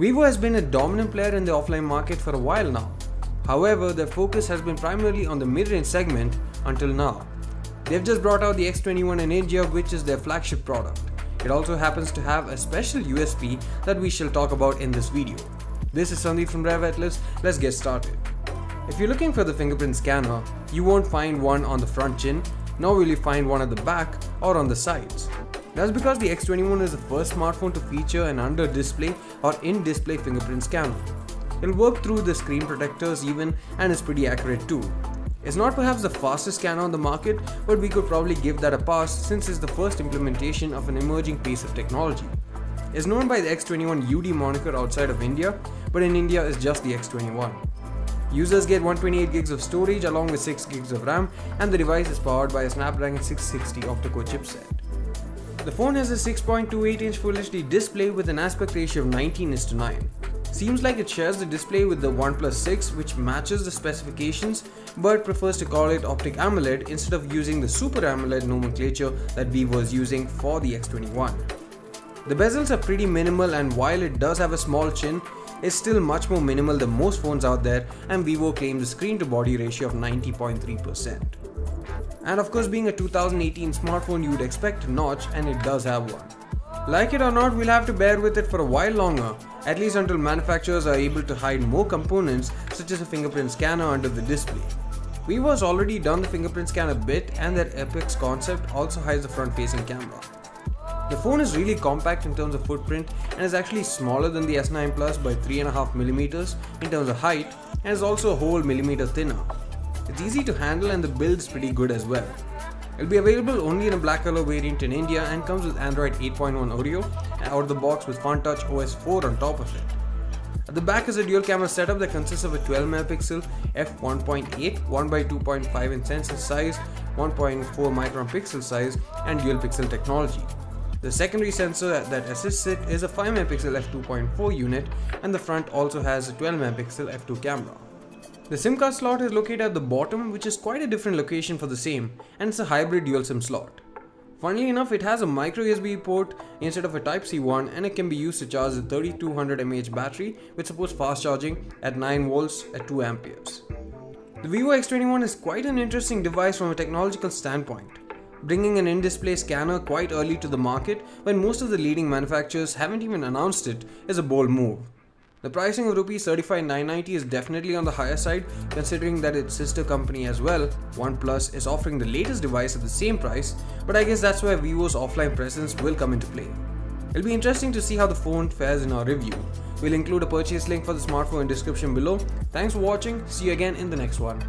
Vivo has been a dominant player in the offline market for a while now. However, their focus has been primarily on the mid-range segment until now. They've just brought out the X21 in India, which is their flagship product. It also happens to have a special USP that we shall talk about in this video. This is Sandeep from Rev@List. Let's get started. If you're looking for the fingerprint scanner, you won't find one on the front chin, nor will you find one at the back or on the sides. That's because the X21 is the first smartphone to feature an under-display or in-display fingerprint scanner. It'll work through the screen protectors even and is pretty accurate too. It's not perhaps the fastest scanner on the market, but we could probably give that a pass since it's the first implementation of an emerging piece of technology. It's known by the X21 UD moniker outside of India, but in India it's just the X21. Users get 128 gigs of storage along with 6 gigs of RAM, and the device is powered by a Snapdragon 660 octa-core chipset. The phone has a 6.28-inch Full HD display with an aspect ratio of 19:9. Seems like it shares the display with the OnePlus 6, which matches the specifications but prefers to call it Optic AMOLED instead of using the Super AMOLED nomenclature that Vivo is using for the X21. The bezels are pretty minimal, and while it does have a small chin, it's still much more minimal than most phones out there, and Vivo claims a screen to body ratio of 90.3%. And of course, being a 2018 smartphone, you would expect a notch, and it does have one. Like it or not, we'll have to bear with it for a while longer, at least until manufacturers are able to hide more components such as a fingerprint scanner under the display. Vivo has already done the fingerprint scanner bit, and their Epix concept also hides the front-facing camera. The phone is really compact in terms of footprint and is actually smaller than the S9 Plus by 3.5mm in terms of height, and is also a whole millimeter thinner. It's easy to handle and the build is pretty good as well. It'll be available only in a black color variant in India and comes with Android 8.1 Oreo out of the box with FunTouch OS 4 on top of it. At the back is a dual camera setup that consists of a 12MP f1.8 1x2.5 in sensor size, 1.4 micron pixel size and dual pixel technology. The secondary sensor that assists it is a 5MP f2.4 unit, and the front also has a 12MP f2 camera. The SIM card slot is located at the bottom, which is quite a different location for the same, and it's a hybrid dual SIM slot. Funnily enough, it has a micro USB port instead of a Type-C one, and it can be used to charge a 3200 mAh battery, which supports fast charging at 9 volts at 2 amperes. The Vivo X21 is quite an interesting device from a technological standpoint. Bringing an in-display scanner quite early to the market when most of the leading manufacturers haven't even announced it is a bold move. The pricing of Rs 35,990 is definitely on the higher side, considering that its sister company as well, OnePlus, is offering the latest device at the same price, but I guess that's where Vivo's offline presence will come into play. It'll be interesting to see how the phone fares in our review. We'll include a purchase link for the smartphone in the description below. Thanks for watching, see you again in the next one.